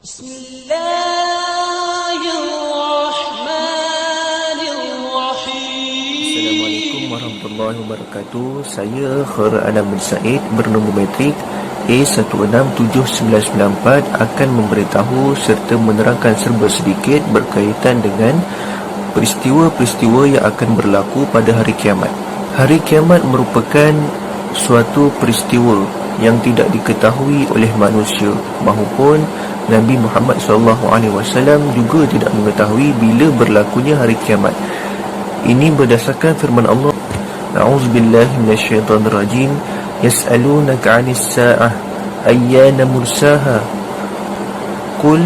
Assalamualaikum warahmatullahi wabarakatuh. Saya Khairul Anam bin Said bernombor metrik A167994 akan memberitahu serta menerangkan serba sedikit berkaitan dengan peristiwa-peristiwa yang akan berlaku pada hari kiamat. Hari kiamat merupakan suatu peristiwa yang tidak diketahui oleh manusia, mahupun Nabi Muhammad SAW juga tidak mengetahui bila berlakunya hari kiamat. Ini berdasarkan firman Allah, A'udzubillahi minasyaitonirrajim, yas'alunaka 'anis sa'ah ayyana mursaha qul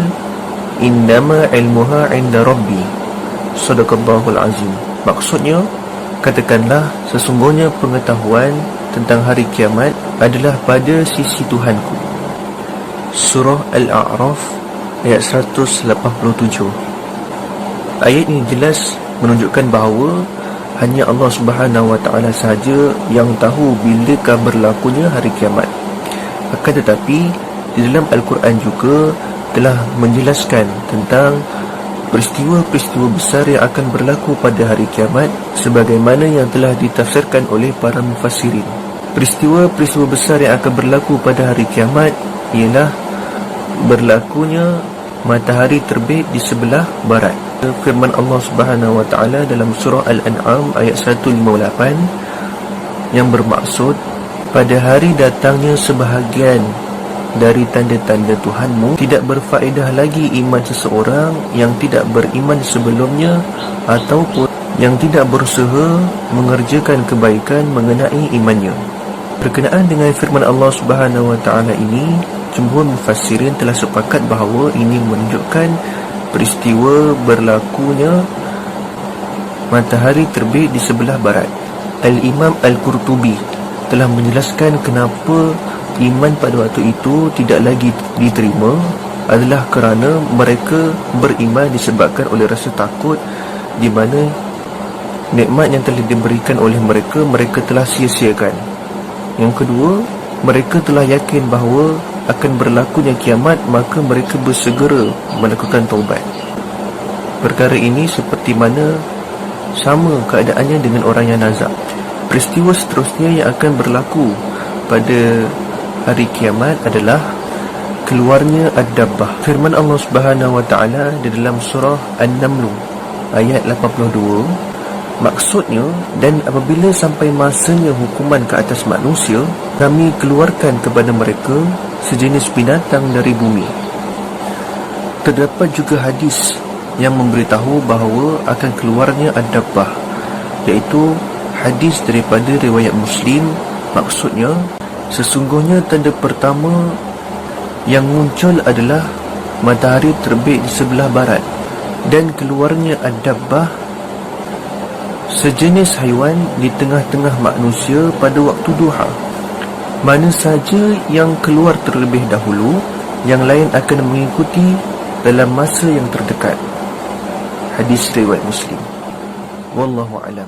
innama 'ilmuha 'inda rabbi. Shadaqallahul azim. Maksudnya, katakanlah sesungguhnya pengetahuan tentang hari kiamat adalah pada sisi Tuhanku. Surah Al-A'raf ayat 187. Ayat ini jelas menunjukkan bahawa hanya Allah Subhanahu Wa Taala sahaja yang tahu bilakah berlakunya hari kiamat. Akan tetapi di dalam Al-Quran juga telah menjelaskan tentang peristiwa-peristiwa besar yang akan berlaku pada hari kiamat sebagaimana yang telah ditafsirkan oleh para mufassirin. Peristiwa-peristiwa besar yang akan berlaku pada hari kiamat ialah berlakunya matahari terbit di sebelah barat. Firman Allah Subhanahu Wa Taala dalam surah Al-An'am ayat 158 yang bermaksud, pada hari datangnya sebahagian dari tanda-tanda Tuhanmu, tidak berfaedah lagi iman seseorang yang tidak beriman sebelumnya ataupun yang tidak berusaha mengerjakan kebaikan mengenai imannya. Berkenaan dengan firman Allah Subhanahu Wa Taala ini, jumhur mufassirin telah sepakat bahawa ini menunjukkan peristiwa berlakunya matahari terbit di sebelah barat. Al-Imam Al-Qurtubi telah menjelaskan kenapa iman pada waktu itu tidak lagi diterima adalah kerana mereka beriman disebabkan oleh rasa takut, di mana nikmat yang telah diberikan oleh mereka telah sia-siakan. Yang kedua, mereka telah yakin bahawa akan berlakunya kiamat, maka mereka bersegera melakukan taubat. Perkara ini seperti mana sama keadaannya dengan orang yang nazak. Peristiwa seterusnya yang akan berlaku pada hari kiamat adalah keluarnya Ad-Dabbah. Firman Allah Subhanahu Wa Taala di dalam surah An-Naml ayat 82, maksudnya, dan apabila sampai masanya hukuman ke atas manusia, kami keluarkan kepada mereka sejenis binatang dari bumi. Terdapat juga hadis yang memberitahu bahawa akan keluarnya Ad-Dabbah, iaitu hadis daripada riwayat Muslim. Maksudnya, sesungguhnya tanda pertama yang muncul adalah matahari terbit di sebelah barat dan keluarnya Ad-Dabbah, sejenis haiwan di tengah-tengah manusia pada waktu duha. Mana saja yang keluar terlebih dahulu, yang lain akan mengikuti dalam masa yang terdekat. Hadis riwayat Muslim. Wallahu a'lam.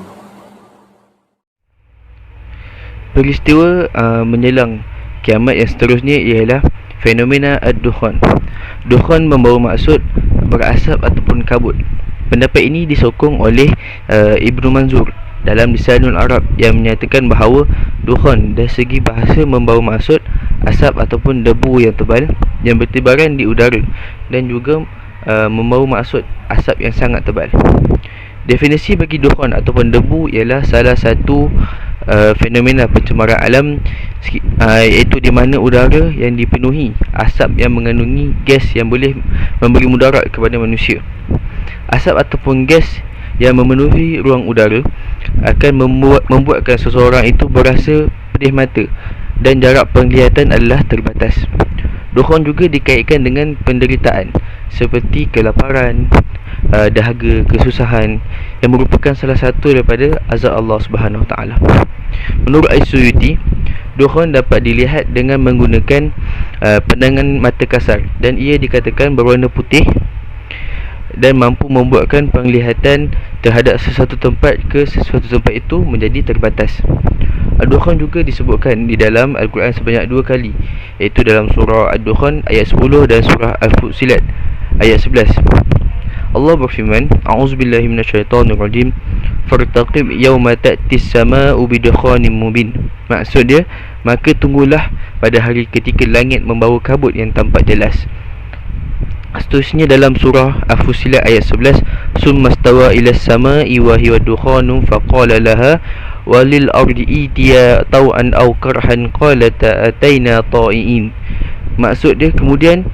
Peristiwa menjelang kiamat yang seterusnya ialah fenomena ad-dukhan. Dukhan membawa maksud berasap ataupun kabut. Pendapat ini disokong oleh Ibnu Manzur dalam Lisanul Arab yang menyatakan bahawa dukhan dari segi bahasa membawa maksud asap ataupun debu yang tebal yang bertebaran di udara, dan juga membawa maksud asap yang sangat tebal. Definisi bagi dukhan ataupun debu ialah salah satu fenomena pencemaran alam, iaitu di mana udara yang dipenuhi asap yang mengandungi gas yang boleh memberi mudarat kepada manusia. Asap ataupun gas yang memenuhi ruang udara akan membuatkan seseorang itu berasa pedih mata dan jarak penglihatan adalah terbatas. Dukhan juga dikaitkan dengan penderitaan seperti kelaparan, dahaga, kesusahan, yang merupakan salah satu daripada azab Allah Subhanahu Wa Taala. Menurut As-Suyuti, dukhan dapat dilihat dengan menggunakan pandangan mata kasar, dan ia dikatakan berwarna putih dan mampu membuatkan penglihatan terhadap sesuatu tempat ke sesuatu tempat itu menjadi terbatas. Ad-Dukhan juga disebutkan di dalam Al-Quran sebanyak 2 kali, iaitu dalam surah Ad-Dukhan ayat 10 dan surah Al-Fussilat ayat 11. Allah berfirman, A'udzubillahi minasyaitonirrajim, fartaqib yawma ta'tis sama'u bidukhanin mubin. Maksud dia, maka tunggulah pada hari ketika langit membawa kabut yang tampak jelas. Seterusnya dalam surah Al-Fussilat ayat 11, summastawa ila sama'i wa hiya dukhanun faqala laha walil ardi itiya taw'an aw karhan qalata ataina ta'iin. Maksud dia, kemudian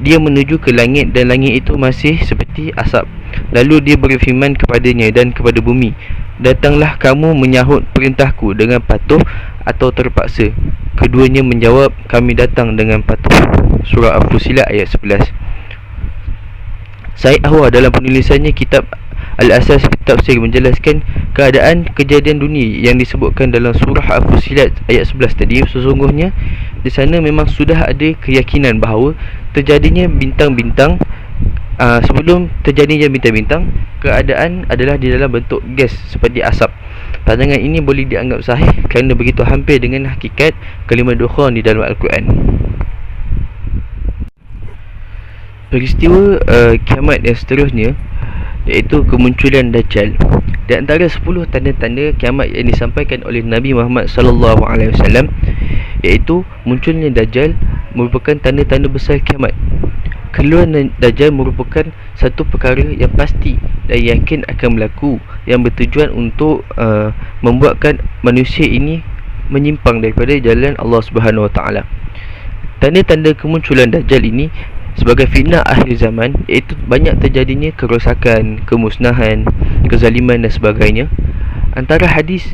dia menuju ke langit dan langit itu masih seperti asap. Lalu dia berfirman kepadanya dan kepada bumi, datanglah kamu menyahut perintahku dengan patuh atau terpaksa. Keduanya menjawab, kami datang dengan patuh. Surah Al-Fussilat ayat 11. Said Ahwa dalam penulisannya kitab Al-Asas fi Tafsir menjelaskan keadaan kejadian dunia yang disebutkan dalam surah Al-Fussilat ayat 11 tadi. Sesungguhnya di sana memang sudah ada keyakinan bahawa terjadinya bintang-bintang. Sebelum terjadinya bintang-bintang, keadaan adalah di dalam bentuk gas seperti asap. Pandangan ini boleh dianggap sahih kerana begitu hampir dengan hakikat kalimah dukhan di dalam Al-Quran. Peristiwa kiamat yang seterusnya, iaitu kemunculan Dajjal. Di antara 10 tanda-tanda kiamat yang disampaikan oleh Nabi Muhammad SAW, iaitu munculnya Dajjal merupakan tanda-tanda besar kiamat. Keluaran Dajjal merupakan satu perkara yang pasti dan yakin akan berlaku, yang bertujuan untuk membuatkan manusia ini menyimpang daripada jalan Allah Subhanahu Wa Taala. Tanda-tanda kemunculan Dajjal ini sebagai fitnah akhir zaman, iaitu banyak terjadinya kerosakan, kemusnahan, kezaliman dan sebagainya. Antara hadis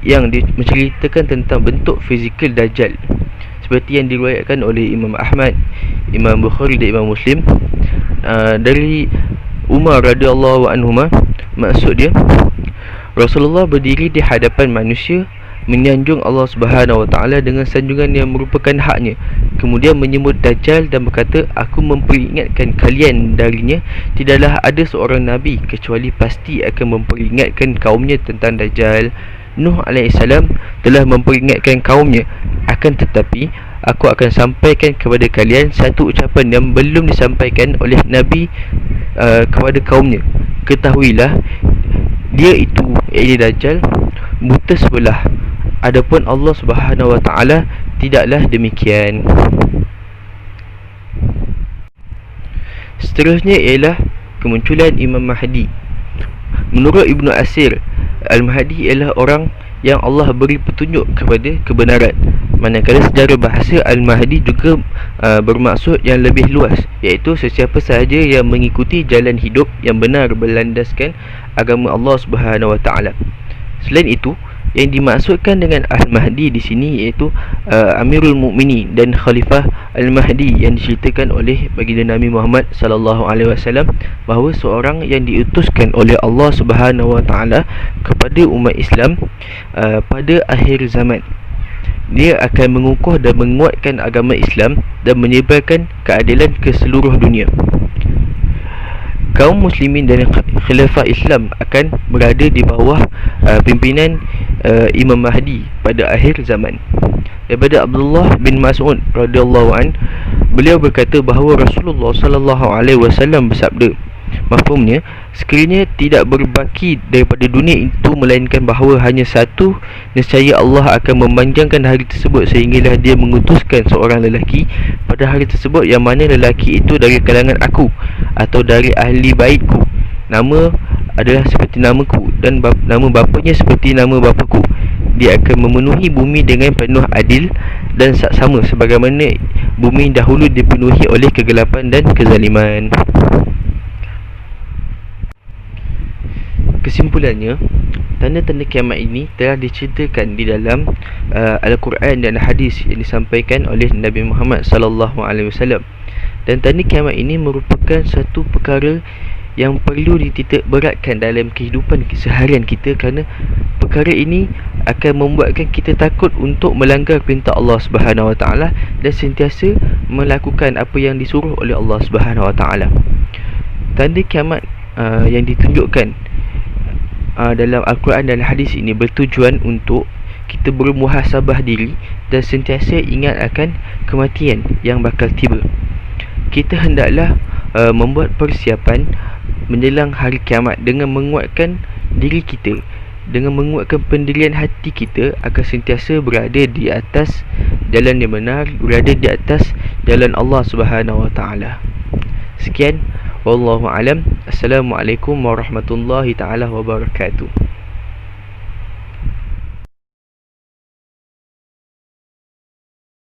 yang menceritakan tentang bentuk fizikal Dajjal, seperti yang diriwayatkan oleh Imam Ahmad, Imam Bukhari dan Imam Muslim, dari Umar radhiyallahu anhuma. Maksud dia, Rasulullah berdiri di hadapan manusia, menyanjung Allah Subhanahu Wa Taala dengan sanjungan yang merupakan haknya. Kemudian menyebut Dajjal dan berkata, aku memperingatkan kalian darinya, tidaklah ada seorang Nabi kecuali pasti akan memperingatkan kaumnya tentang Dajjal. Nuh AS telah memperingatkan kaumnya, akan tetapi aku akan sampaikan kepada kalian satu ucapan yang belum disampaikan oleh Nabi kepada kaumnya. Ketahuilah, dia itu, iaitu Dajjal, buta sebelah. Adapun Allah Subhanahu Wa Taala tidaklah demikian. Seterusnya ialah kemunculan Imam Mahdi. Menurut Ibnu Asir, Al-Mahdi ialah orang yang Allah beri petunjuk kepada kebenaran. Manakala secara bahasa Al-Mahdi juga bermaksud yang lebih luas, iaitu sesiapa sahaja yang mengikuti jalan hidup yang benar berlandaskan agama Allah Subhanahu Wa Taala. Selain itu, yang dimaksudkan dengan Al-Mahdi di sini iaitu Amirul Mukminin dan Khalifah Al-Mahdi yang diceritakan oleh baginda Nabi Muhammad sallallahu alaihi wasallam, bahawa seorang yang diutuskan oleh Allah Subhanahu Wa Taala kepada umat Islam pada akhir zaman. Dia akan mengukuh dan menguatkan agama Islam dan menyebarkan keadilan ke seluruh dunia. Kaum muslimin dan khilafah Islam akan berada di bawah pimpinan Imam Mahdi pada akhir zaman. Daripada Abdullah bin Mas'ud radhiyallahu an, beliau berkata bahawa Rasulullah sallallahu alaihi wasallam bersabda, mafhumnya, sekiranya tidak berbaki daripada dunia itu melainkan bahawa hanya satu, nescaya Allah akan memanjangkan hari tersebut sehinggalah dia mengutuskan seorang lelaki pada hari tersebut, yang mana lelaki itu dari kalangan aku atau dari ahli baitku. Nama adalah seperti namaku dan nama bapanya seperti nama bapaku. Dia akan memenuhi bumi dengan penuh adil dan sama sebagaimana bumi dahulu dipenuhi oleh kegelapan dan kezaliman. Kesimpulannya, tanda-tanda kiamat ini telah diceritakan di dalam Al-Quran dan hadis yang disampaikan oleh Nabi Muhammad sallallahu alaihi wasallam. Dan tanda kiamat ini merupakan satu perkara yang perlu dititik beratkan dalam kehidupan seharian kita, kerana perkara ini akan membuatkan kita takut untuk melanggar perintah Allah Subhanahu Wa Taala dan sentiasa melakukan apa yang disuruh oleh Allah Subhanahu Wa Taala. Tanda kiamat yang ditunjukkan dalam Al-Quran dan hadis ini bertujuan untuk kita bermuhasabah diri dan sentiasa ingat akan kematian yang bakal tiba. Kita hendaklah membuat persiapan menjelang hari kiamat dengan menguatkan diri kita, dengan menguatkan pendirian hati kita agar sentiasa berada di atas jalan yang benar, berada di atas jalan Allah Subhanahu wa taala. Sekian, wallahu alam. Assalamualaikum warahmatullahi taala wabarakatuh.